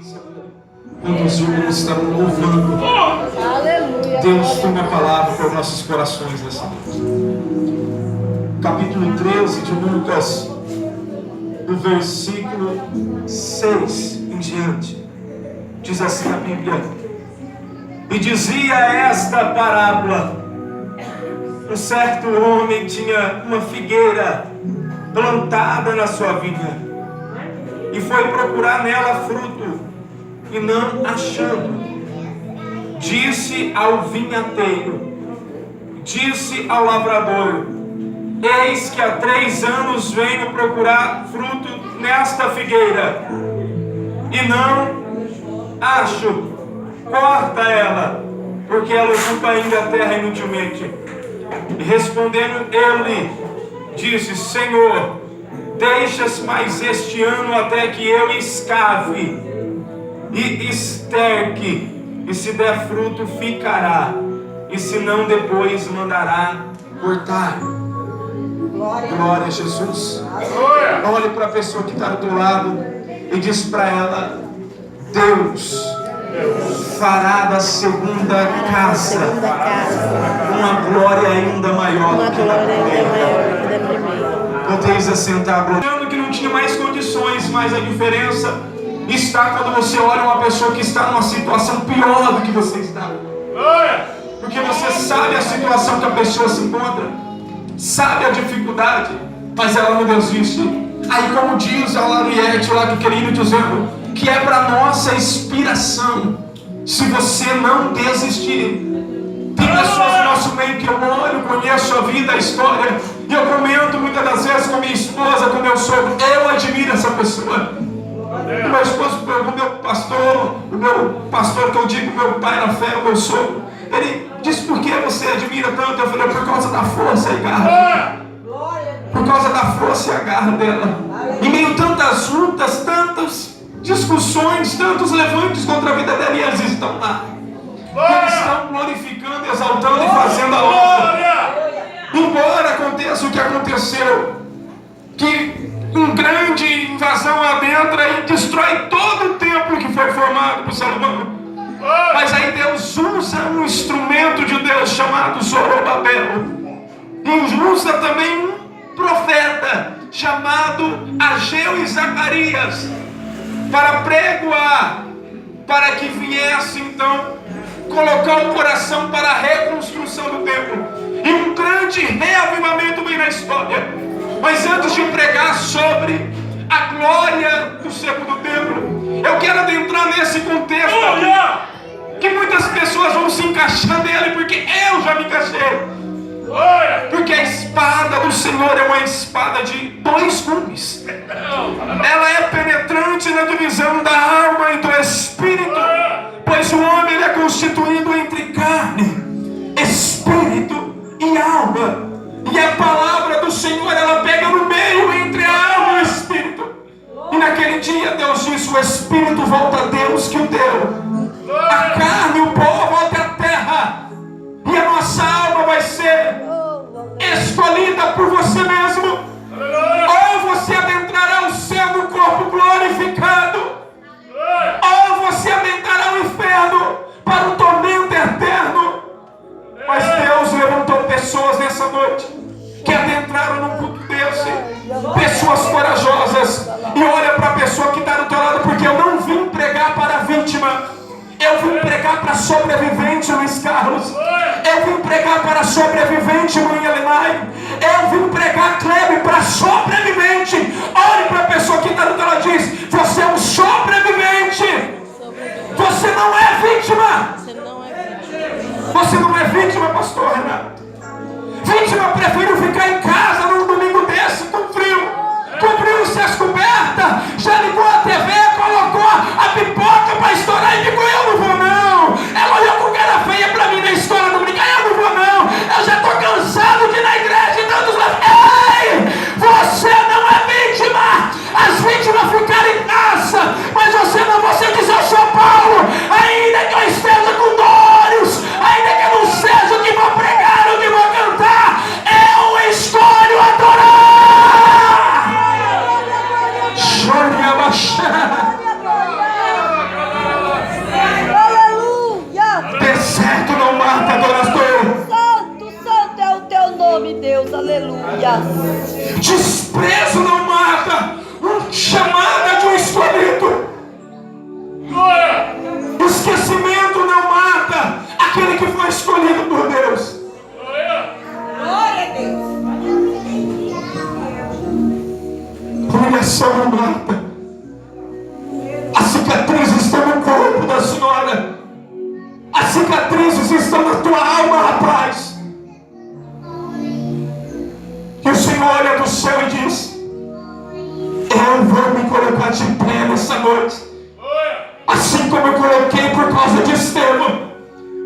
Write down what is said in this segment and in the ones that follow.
Quando os irmãos estavam louvando, Deus tem uma palavra para os nossos corações nessa noite. Capítulo 13 de Lucas, do versículo 6 em diante, diz assim a Bíblia: e dizia esta parábola: um certo homem tinha uma figueira plantada na sua vinha, e foi procurar nela fruto, e não achando, disse ao vinhateiro, disse ao lavrador: eis que há 3 anos venho procurar fruto nesta figueira, e não acho, corta ela, porque ela ocupa ainda a terra inutilmente. E respondendo ele, disse: Senhor, deixas mais este ano até que eu escave e esterque, e se der fruto ficará, e se não, depois mandará cortar. Glória a Jesus. Olhe para a pessoa que está do teu lado e diz para ela: Deus fará da segunda casa uma glória ainda maior do que a primeira. Podeis assentar. Lembrando que não tinha mais condições, mas a diferença está quando você olha uma pessoa que está numa situação pior do que você está. Porque você sabe a situação que a pessoa se encontra, sabe a dificuldade, mas ela não desiste. Aí, como diz a Lariete lá, que querido, dizendo que é para nossa inspiração, se você não desistir. Tem pessoas no nosso meio que eu olho, conheço a vida, a história, e eu comento muitas das vezes com minha esposa, com meu sogro, eu admiro essa pessoa. E meu esposo, o meu pastor que eu digo, meu pai na fé, o meu sogro, ele disse: por que você admira tanto? Eu falei: por causa da força e garra. Por causa da força e a garra dela. Em meio a tantas lutas, tantas discussões, tantos levantes contra a vida dela, e eles estão lá. Eles estão glorificando, exaltando e fazendo a obra. Embora aconteça o que aconteceu, que uma grande invasão adentra e destrói todo o templo que foi formado por Salomão. Mas aí Deus usa um instrumento de Deus chamado Zorobabel, e usa também um profeta chamado Ageu e Zacarias para pregoar, para que viesse então colocar o coração para a reconstrução do templo. E um grande reavivamento vem na história. Mas antes de pregar sobre a glória do século do templo, eu quero adentrar nesse contexto que muitas pessoas vão se encaixar nele, porque eu já me encaixei. Porque a espada do Senhor é uma espada de 2 gumes. Ela é penetrante na divisão da alma e do espírito, pois o homem ele é constituído entre carne, espírito e alma. E a palavra do Senhor, ela pega no meio entre a alma e o espírito. E naquele dia Deus disse: o espírito volta a Deus que o deu, a carne, o pó volta à terra, e a nossa alma vai ser escolhida por você mesmo. Ou você adentrará o céu no corpo glorificado, ou você adentrará o inferno para o tormento eterno. Mas Deus levantou pessoas nessa noite que adentraram num culto desse, pessoas corajosas. E olha para a pessoa que está do teu lado, porque eu não vim pregar para a vítima, eu vim pregar para sobrevivente, Luiz Carlos. Eu vim pregar para sobrevivente, mãe Elenai. Eu vim pregar, Clebe, para sobrevivente. Olhe para a pessoa que está do teu lado e diz: você é um sobrevivente. Você não é vítima. Você não é vítima, pastor Renato. Vítima prefere ficar em casa num domingo desse, com frio. Cobriu-se as cobertas, já ligou a TV, colocou a pipoca para estourar e ficou: eu não vou não. Ela olhou com cara feia para mim na escola dominical: eu não vou não. Eu já estou cansado de ir na igreja e tantos lá. Ei, você não é vítima. As vítimas ficaram em casa, mas você não. Você diz: eu sou Paulo, ainda que eu esteja com dores, ainda que eu não seja o que vou pregar, o que vou cantar, eu escolho adorar. Glória a Desprezo não mata, chamada de um escolhido. Esquecimento não mata aquele que foi escolhido por Deus. Glória a Deus. Humilhação não mata. As cicatrizes estão no corpo da senhora. As cicatrizes estão na tua alma, rapaz. E o Senhor olha do céu e diz: eu vou me colocar de pé nessa noite, assim como eu coloquei por causa de Estevão.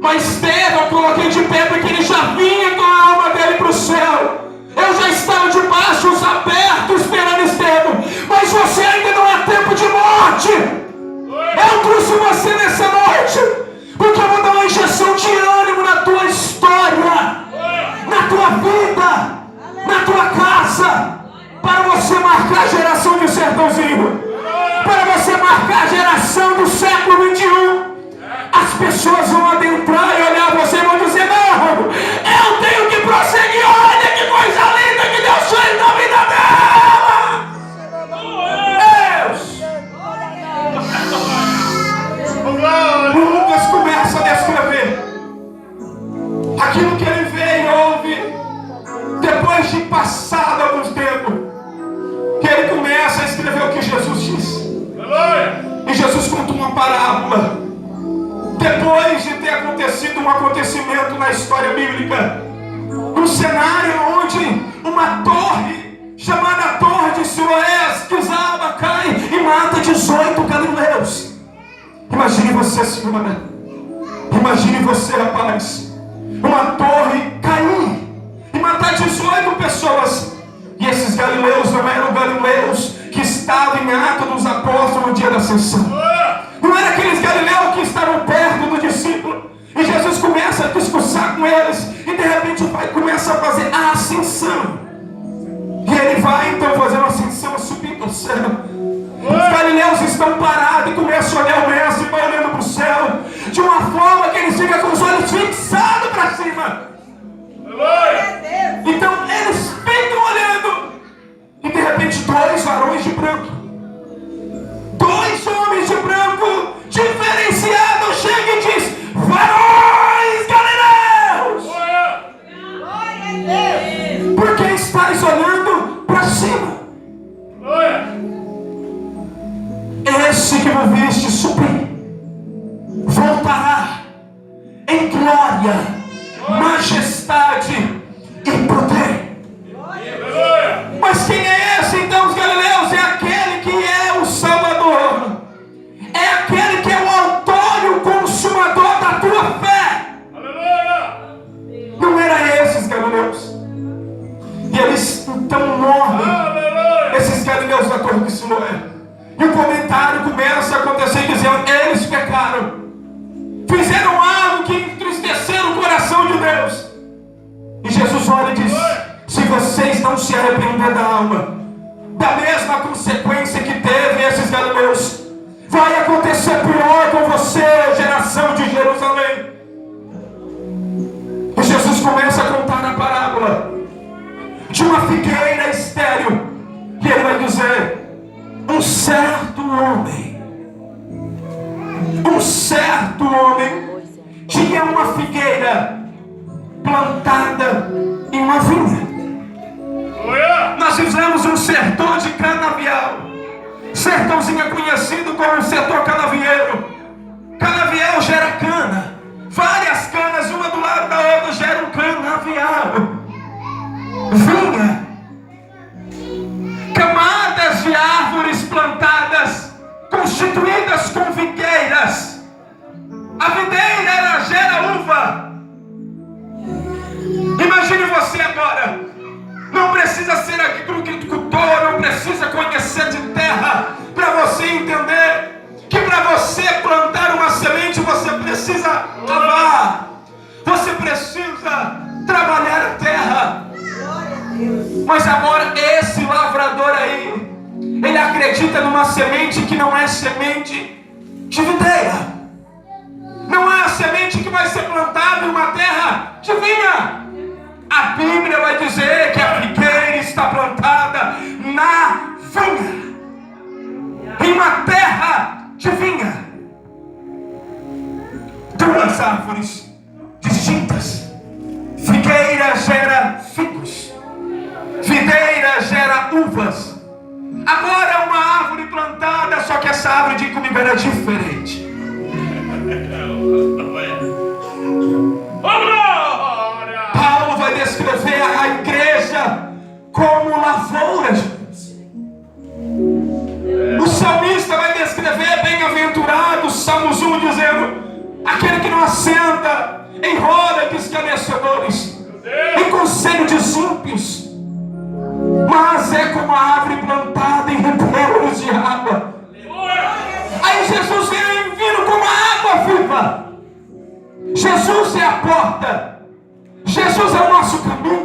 Mas Estevão eu coloquei de pé porque ele já vinha com a alma dele para o céu. Eu já estava de braços abertos esperando Estevão. Mas você ainda não é tempo de morte. Eu trouxe você nessa noite porque eu vou dar uma injeção de ânimo na tua história, na tua vida, na tua casa, para você marcar a geração de Sertãozinho, para você marcar a geração do século 21. As pessoas vão adentrar e olhar você e vão dizer: não, eu tenho que prosseguir. Olha que coisa linda que Deus fez na vida dela. Deus! Lucas começa a descrever aquilo que ele vê e ouve depois de passado alguns tempos. Que ele começa a escrever o que Jesus disse. E Jesus conta uma parábola depois de ter acontecido um acontecimento na história bíblica, um cenário onde uma torre chamada Torre de Siloé desaba, cai e mata 18 galileus. Imagine você, senhora, imagine você, rapaz, uma torre cair e matar 18 pessoas. E esses galileus não eram galileus que estavam em Atos dos Apóstolos no dia da ascensão. Não era aqueles galileus que estavam perto do discípulo. E Jesus começa a discursar com eles. E de repente o Pai começa a fazer a ascensão. E ele vai então fazer uma ascensão, subindo ao céu. Os galileus estão parados e começam a olhar o mestre, vai olhando para o céu, de uma forma que eles ficam com os olhos fixados para cima. Então eles ficam olhando. E de repente 2 varões de branco, 2 homens de branco diferenciados chegam e diz: varões galileus, por que estáis olhando para cima? Esse que me viste subir voltará em glória, majestade e poder. Mas quem é esse então, os galileus? É aquele que é o Salvador, é aquele que é o autor e o consumador da tua fé. Não era esses galileus. E eles então morrem, esses galileus da Torre de Siloé. E o comentário começa a acontecer dizendo: eles pecaram, fizeram algo que entristeceram o coração de Deus. E Jesus olha e diz: se vocês não se arrepender da alma, da mesma consequência que teve esses galileus, vai acontecer pior com você, geração de Jerusalém. E Jesus começa a contar a parábola de uma figueira estéril. E ele vai dizer: um certo homem tinha uma figueira plantada em uma vinha. Nós fizemos um sertão de canavial. Sertãozinho é conhecido como o setor canavieiro. Canavial gera cana. Várias canas, uma do lado da outra, gera um canavial. Vinha. Camadas de árvores plantadas, constituídas com figueiras. A videira ela gera uva. Imagine você agora. Não precisa ser agricultor, não precisa conhecer de terra para você entender que para você plantar uma semente você precisa lavar, você precisa trabalhar a terra. Mas agora esse lavrador aí, ele acredita numa semente que não é semente de videira, não é a semente que vai ser plantada em uma terra de vinha. A Bíblia vai dizer que a figueira vinha. Em uma terra de vinha. Duas árvores distintas. Figueira gera figos. Videira gera uvas. Agora é uma árvore plantada, só que essa árvore de comigo era diferente. Paulo vai descrever a igreja como lavouras. O salmista vai descrever bem-aventurado, Salmos 1, dizendo: aquele que não assenta em roda de escarnecedores, em conselho de ímpios, mas é como a árvore plantada em ribeiros de água. Aí Jesus veio vindo como a água viva. Jesus é a porta. Jesus é o nosso caminho.